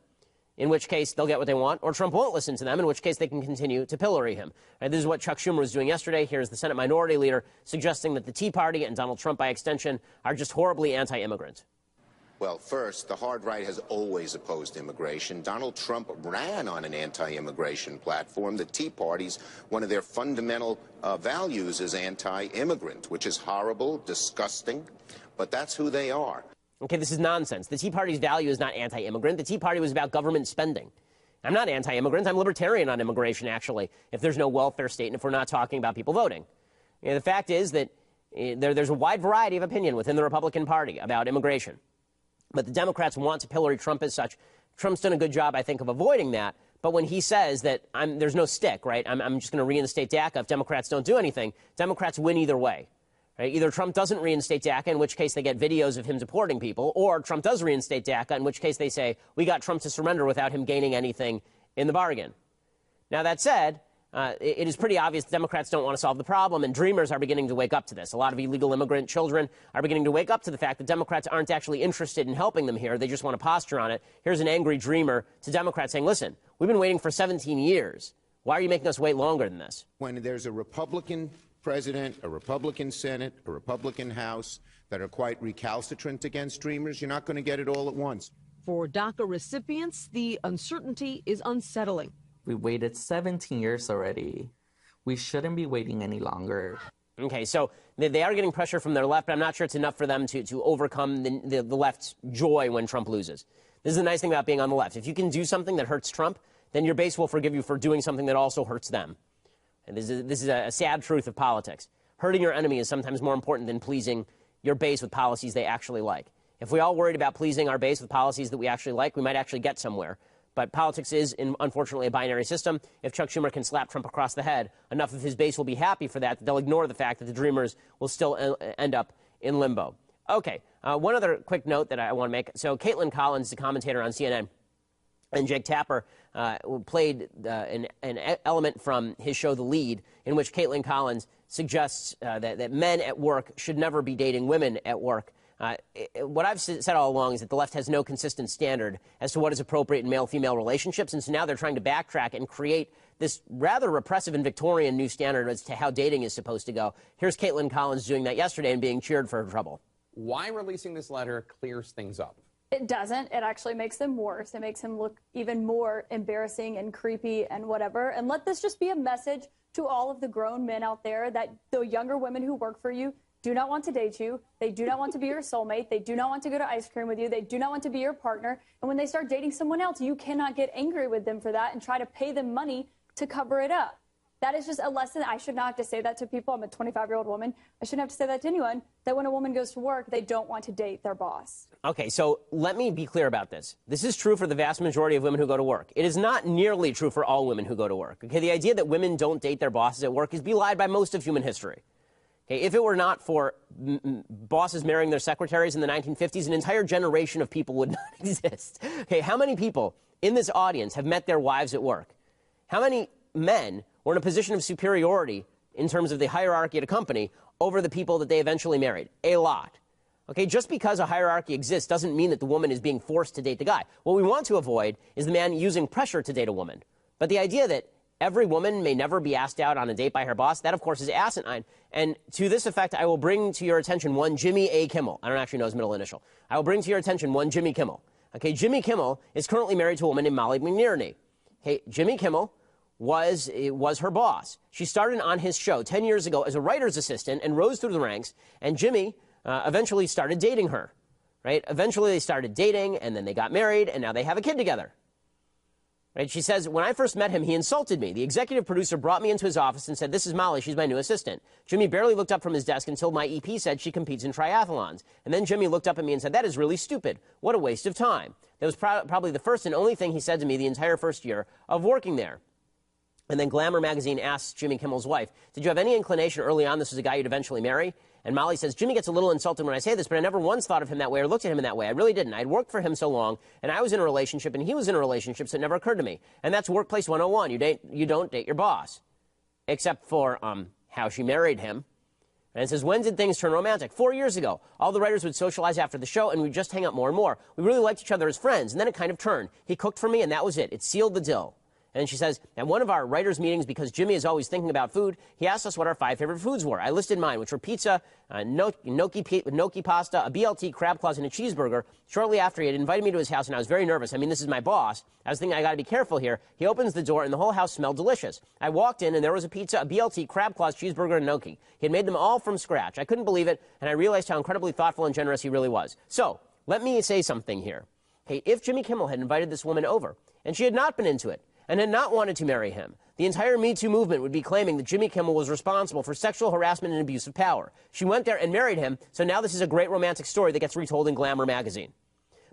in which case they'll get what they want, or Trump won't listen to them, in which case they can continue to pillory him. Right, this is what Chuck Schumer was doing yesterday. Here's the Senate Minority Leader suggesting that the Tea Party and Donald Trump, by extension, are just horribly anti-immigrant. Well, first, the hard right has always opposed immigration. Donald Trump ran on an anti-immigration platform. The Tea Party's one of their fundamental values is anti-immigrant, which is horrible, disgusting, but that's who they are. Okay, this is nonsense. The Tea Party's value is not anti-immigrant. The Tea Party was about government spending. I'm not anti-immigrant. I'm libertarian on immigration, actually, if there's no welfare state and if we're not talking about people voting. You know, the fact is that there's a wide variety of opinion within the Republican Party about immigration. But the Democrats want to pillory Trump as such. Trump's done a good job, I think, of avoiding that. But when he says that there's no stick, right, I'm just going to reinstate DACA if Democrats don't do anything, Democrats win either way. Right? Either Trump doesn't reinstate DACA, in which case they get videos of him deporting people, or Trump does reinstate DACA, in which case they say, we got Trump to surrender without him gaining anything in the bargain. Now, that said, it is pretty obvious Democrats don't want to solve the problem, and Dreamers are beginning to wake up to this. A lot of illegal immigrant children are beginning to wake up to the fact that Democrats aren't actually interested in helping them here. They just want to posture on it. Here's an angry Dreamer to Democrats saying, listen, we've been waiting for 17 years. Why are you making us wait longer than this? When there's a Republican president, a Republican Senate, a Republican House that are quite recalcitrant against Dreamers. You're not going to get it all at once. For DACA recipients, the uncertainty is unsettling. We waited 17 years already. We shouldn't be waiting any longer. Okay, so they are getting pressure from their left, but I'm not sure it's enough for them to overcome the left's joy when Trump loses. This is the nice thing about being on the left. If you can do something that hurts Trump, then your base will forgive you for doing something that also hurts them. And this is a sad truth of politics. Hurting your enemy is sometimes more important than pleasing your base with policies they actually like. If we all worried about pleasing our base with policies that we actually like, we might actually get somewhere. But politics is, unfortunately, a binary system. If Chuck Schumer can slap Trump across the head, enough of his base will be happy for that. They'll ignore the fact that the Dreamers will still end up in limbo. Okay, one other quick note that I want to make. So Caitlin Collins, the commentator on CNN, and Jake Tapper played an element from his show The Lead, in which Caitlin Collins suggests that men at work should never be dating women at work. What I've said all along is that the left has no consistent standard as to what is appropriate in male-female relationships, and so now they're trying to backtrack and create this rather repressive and Victorian new standard as to how dating is supposed to go. Here's Caitlin Collins doing that yesterday and being cheered for her trouble. Why releasing this letter clears things up? It doesn't. It actually makes them worse. It makes him look even more embarrassing and creepy and whatever. And let this just be a message to all of the grown men out there that the younger women who work for you do not want to date you. They do not want to be your soulmate. They do not want to go to ice cream with you. They do not want to be your partner. And when they start dating someone else, you cannot get angry with them for that and try to pay them money to cover it up. That is just a lesson. I should not have to say that to people. I'm a 25-year-old woman. I shouldn't have to say that to anyone, that when a woman goes to work, they don't want to date their boss. Okay, so let me be clear about this. This is true for the vast majority of women who go to work. It is not nearly true for all women who go to work. Okay, the idea that women don't date their bosses at work is belied by most of human history. Okay, if it were not for bosses marrying their secretaries in the 1950s, an entire generation of people would not exist. Okay, how many people in this audience have met their wives at work? How many men were in a position of superiority in terms of the hierarchy at a company over the people that they eventually married? A lot. Okay, just because a hierarchy exists doesn't mean that the woman is being forced to date the guy. What we want to avoid is the man using pressure to date a woman. But the idea that every woman may never be asked out on a date by her boss, that, of course, is asinine. And to this effect, I will bring to your attention one Jimmy A. Kimmel. I don't actually know his middle initial. I will bring to your attention one Jimmy Kimmel. Okay, Jimmy Kimmel is currently married to a woman named Molly McNerney. Okay, Jimmy Kimmel was her boss. She started on his show 10 years ago as a writer's assistant and rose through the ranks, and Jimmy eventually started dating her, right? Eventually they started dating, and then they got married, and now they have a kid together. Right? She says, when I first met him, he insulted me. The executive producer brought me into his office and said, "This is Molly, she's my new assistant." Jimmy barely looked up from his desk until my EP said she competes in triathlons. And then Jimmy looked up at me and said, "That is really stupid. What a waste of time." That was probably the first and only thing he said to me the entire first year of working there. And then Glamour magazine asks Jimmy Kimmel's wife, "Did you have any inclination early on this was a guy you'd eventually marry?" And Molly says, "Jimmy gets a little insulted when I say this, but I never once thought of him that way or looked at him in that way. I really didn't. I'd worked for him so long, and I was in a relationship, and he was in a relationship, so it never occurred to me." And that's Workplace 101. You don't date your boss. Except for how she married him. And it says, "When did things turn romantic?" 4 years ago. All the writers would socialize after the show, and we'd just hang out more and more. We really liked each other as friends, and then it kind of turned. He cooked for me, and that was it. It sealed the deal. And she says, at one of our writers' meetings, because Jimmy is always thinking about food, he asked us what our 5 favorite foods were. I listed mine, which were pizza, gnocchi pasta, a BLT, crab claws, and a cheeseburger. Shortly after, he had invited me to his house, and I was very nervous. I mean, this is my boss. I was thinking, I got to be careful here. He opens the door, and the whole house smelled delicious. I walked in, and there was a pizza, a BLT, crab claws, cheeseburger, and gnocchi. He had made them all from scratch. I couldn't believe it, and I realized how incredibly thoughtful and generous he really was. So, let me say something here. Hey, if Jimmy Kimmel had invited this woman over, and she had not been into it, and had not wanted to marry him, the entire Me Too movement would be claiming that Jimmy Kimmel was responsible for sexual harassment and abuse of power. She went there and married him, so now this is a great romantic story that gets retold in Glamour magazine.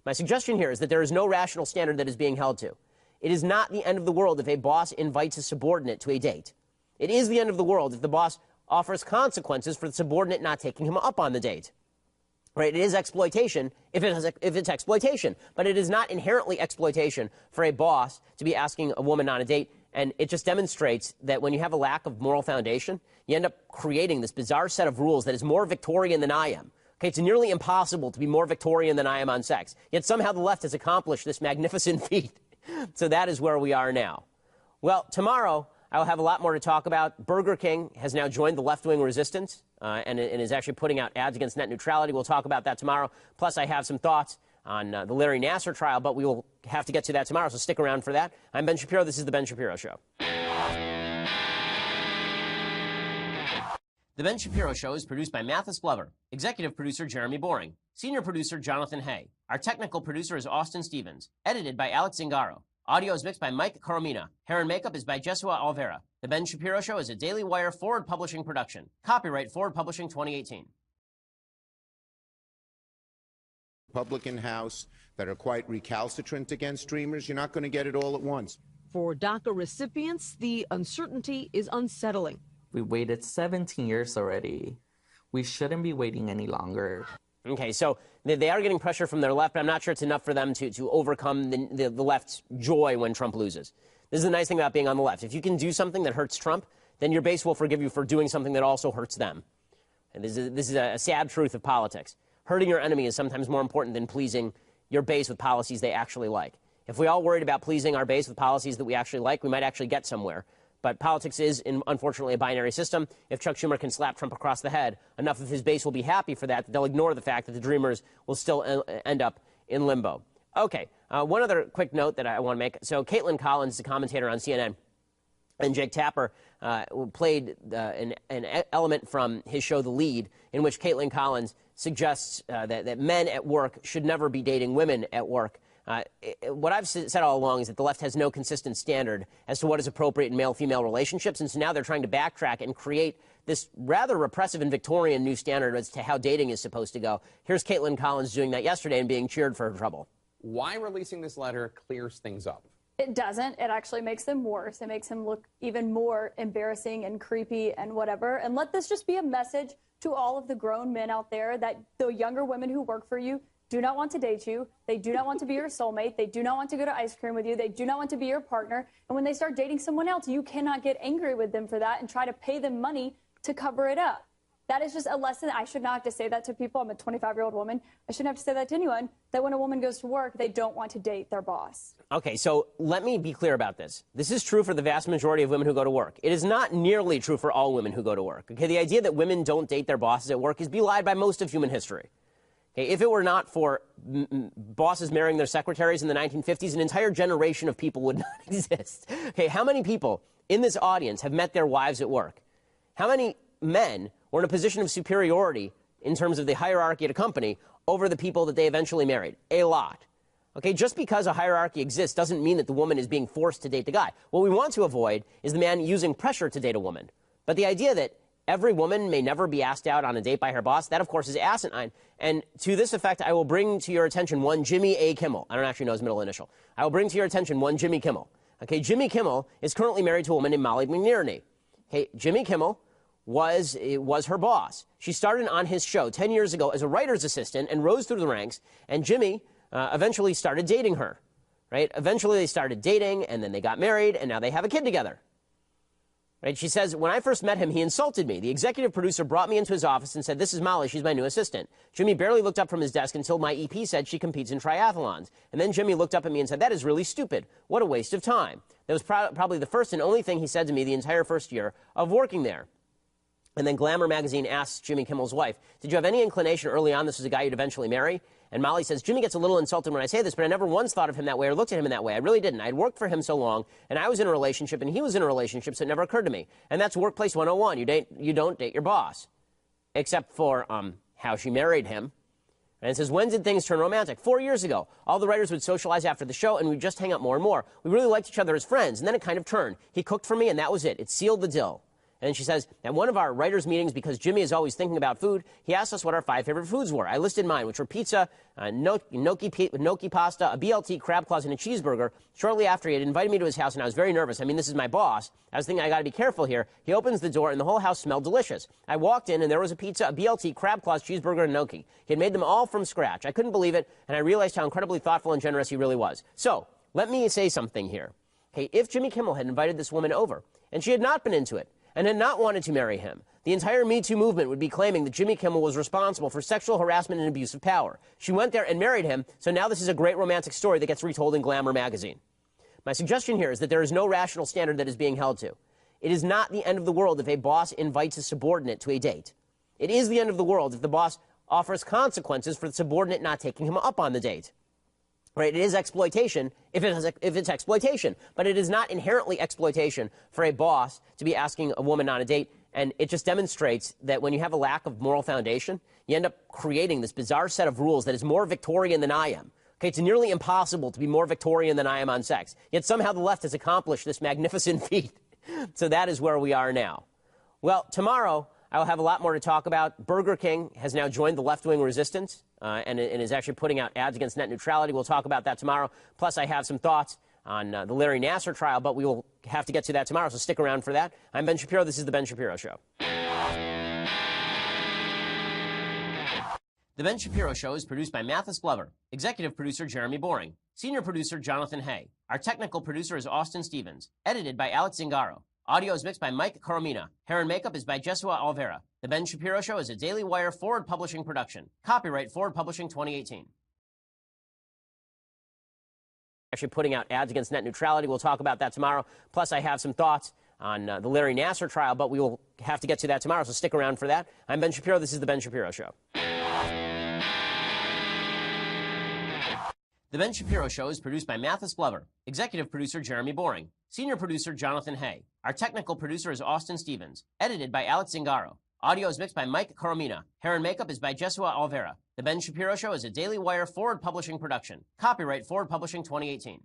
My suggestion here is that there is no rational standard that is being held to. It is not the end of the world if a boss invites a subordinate to a date. It is the end of the world if the boss offers consequences for the subordinate not taking him up on the date. Right, it is exploitation if it's exploitation, but it is not inherently exploitation for a boss to be asking a woman on a date, and it just demonstrates that when you have a lack of moral foundation, you end up creating this bizarre set of rules that is more Victorian than I am. Okay, it's nearly impossible to be more Victorian than I am on sex, yet somehow the left has accomplished this magnificent feat. So that is where we are now. Well, tomorrow, I'll have a lot more to talk about. Burger King has now joined the left-wing resistance and is actually putting out ads against net neutrality. We'll talk about that tomorrow. Plus, I have some thoughts on the Larry Nassar trial, but we will have to get to that tomorrow, so stick around for that. I'm Ben Shapiro. This is The Ben Shapiro Show. The Ben Shapiro Show is produced by Mathis Glover, executive producer Jeremy Boring, senior producer Jonathan Hay. Our technical producer is Austin Stevens, edited by Alex Zingaro. Audio is mixed by Mike Coromina. Hair and makeup is by Jesua Alvera. The Ben Shapiro Show is a Daily Wire Forward Publishing production. Copyright Forward Publishing 2018. Republican House that are quite recalcitrant against Dreamers. You're not going to get it all at once. For DACA recipients, the uncertainty is unsettling. We waited 17 years already. We shouldn't be waiting any longer. Okay, so they are getting pressure from their left, but I'm not sure it's enough for them to overcome the left's joy when Trump loses. This is the nice thing about being on the left. If you can do something that hurts Trump, then your base will forgive you for doing something that also hurts them. And this is a sad truth of politics. Hurting your enemy is sometimes more important than pleasing your base with policies they actually like. If we all worried about pleasing our base with policies that we actually like, we might actually get somewhere. But politics is, unfortunately, a binary system. If Chuck Schumer can slap Trump across the head, enough of his base will be happy for that. They'll ignore the fact that the Dreamers will still end up in limbo. Okay, one other quick note that I want to make. So Caitlin Collins is a commentator on CNN, and Jake Tapper played an element from his show The Lead, in which Caitlin Collins suggests that men at work should never be dating women at work. What I've said all along is that the left has no consistent standard as to what is appropriate in male-female relationships, and so now they're trying to backtrack and create this rather repressive and Victorian new standard as to how dating is supposed to go. Here's Caitlin Collins doing that yesterday and being cheered for her trouble. Why releasing this letter clears things up? It doesn't. It actually makes them worse. It makes them look even more embarrassing and creepy and whatever. And let this just be a message to all of the grown men out there that the younger women who work for you do not want to date you. They do not want to be your soulmate. They do not want to go to ice cream with you. They do not want to be your partner. And when they start dating someone else, you cannot get angry with them for that and try to pay them money to cover it up. That is just a lesson. I should not have to say that to people. I'm a 25-year-old woman. I shouldn't have to say that to anyone, that when a woman goes to work, they don't want to date their boss. Okay, so let me be clear about this. This is true for the vast majority of women who go to work. It is not nearly true for all women who go to work. Okay, the idea that women don't date their bosses at work is belied by most of human history. Okay, if it were not for bosses marrying their secretaries in the 1950s, an entire generation of people would not exist. Okay, how many people in this audience have met their wives at work? How many men were in a position of superiority in terms of the hierarchy at a company over the people that they eventually married? A lot. Okay, just because a hierarchy exists doesn't mean that the woman is being forced to date the guy. What we want to avoid is the man using pressure to date a woman. But the idea that every woman may never be asked out on a date by her boss, that, of course, is asinine. And to this effect, I will bring to your attention one Jimmy A. Kimmel. I don't actually know his middle initial. I will bring to your attention one Jimmy Kimmel. Okay, Jimmy Kimmel is currently married to a woman named Molly McNerney. Okay, Jimmy Kimmel was her boss. She started on his show 10 years ago as a writer's assistant and rose through the ranks, and Jimmy eventually started dating her, right? Eventually they started dating, and then they got married, and now they have a kid together. Right? She says, when I first met him, he insulted me. The executive producer brought me into his office and said, "This is Molly, she's my new assistant." Jimmy barely looked up from his desk until my EP said she competes in triathlons. And then Jimmy looked up at me and said, "That is really stupid. What a waste of time." That was probably the first and only thing he said to me the entire first year of working there. And then Glamour magazine asks Jimmy Kimmel's wife, "Did you have any inclination early on this was a guy you'd eventually marry?" And Molly says, "Jimmy gets a little insulted when I say this, but I never once thought of him that way or looked at him in that way. I really didn't. I'd worked for him so long, and I was in a relationship, and he was in a relationship, so it never occurred to me." And that's Workplace 101. You don't date your boss. Except for how she married him. And it says, "When did things turn romantic?" 4 years ago. All the writers would socialize after the show, and we'd just hang out more and more. We really liked each other as friends, and then it kind of turned. He cooked for me, and that was it. It sealed the deal. And she says, at one of our writers' meetings, because Jimmy is always thinking about food, he asked us what our 5 favorite foods were. I listed mine, which were pizza, gnocchi pasta, a BLT, crab claws, and a cheeseburger. Shortly after, he had invited me to his house, and I was very nervous. I mean, this is my boss. I was thinking, I got to be careful here. He opens the door, and the whole house smelled delicious. I walked in, and there was a pizza, a BLT, crab claws, cheeseburger, and gnocchi. He had made them all from scratch. I couldn't believe it, and I realized how incredibly thoughtful and generous he really was. So, let me say something here. Okay, if Jimmy Kimmel had invited this woman over, and she had not been into it, and had not wanted to marry him, the entire Me Too movement would be claiming that Jimmy Kimmel was responsible for sexual harassment and abuse of power. She went there and married him, so now this is a great romantic story that gets retold in Glamour magazine. My suggestion here is that there is no rational standard that is being held to. It is not the end of the world if a boss invites a subordinate to a date. It is the end of the world if the boss offers consequences for the subordinate not taking him up on the date. Right? It is exploitation if it's exploitation, but it is not inherently exploitation for a boss to be asking a woman on a date, and it just demonstrates that when you have a lack of moral foundation, you end up creating this bizarre set of rules that is more Victorian than I am. Okay, it's nearly impossible to be more Victorian than I am on sex, yet somehow the left has accomplished this magnificent feat. So that is where we are now. Well, tomorrow I will have a lot more to talk about. Burger King has now joined the left-wing resistance and is actually putting out ads against net neutrality. We'll talk about that tomorrow. Plus, I have some thoughts on the Larry Nassar trial, but we will have to get to that tomorrow, so stick around for that. I'm Ben Shapiro. This is The Ben Shapiro Show. The Ben Shapiro Show is produced by Mathis Glover, executive producer Jeremy Boring, senior producer Jonathan Hay. Our technical producer is Austin Stevens, edited by Alex Zingaro. Audio is mixed by Mike Coromina. Hair and makeup is by Jesua Alvera. The Ben Shapiro Show is a Daily Wire Forward Publishing production. Copyright Forward Publishing 2018. Actually putting out ads against net neutrality. We'll talk about that tomorrow. Plus, I have some thoughts on the Larry Nassar trial, but we will have to get to that tomorrow, so stick around for that. I'm Ben Shapiro. This is The Ben Shapiro Show. The Ben Shapiro Show is produced by Mathis Glover, executive producer Jeremy Boring, senior producer Jonathan Hay. Our technical producer is Austin Stevens, edited by Alex Zingaro. Audio is mixed by Mike Coromina. Hair and makeup is by Jesua Alvera. The Ben Shapiro Show is a Daily Wire Forward Publishing production. Copyright Forward Publishing 2018.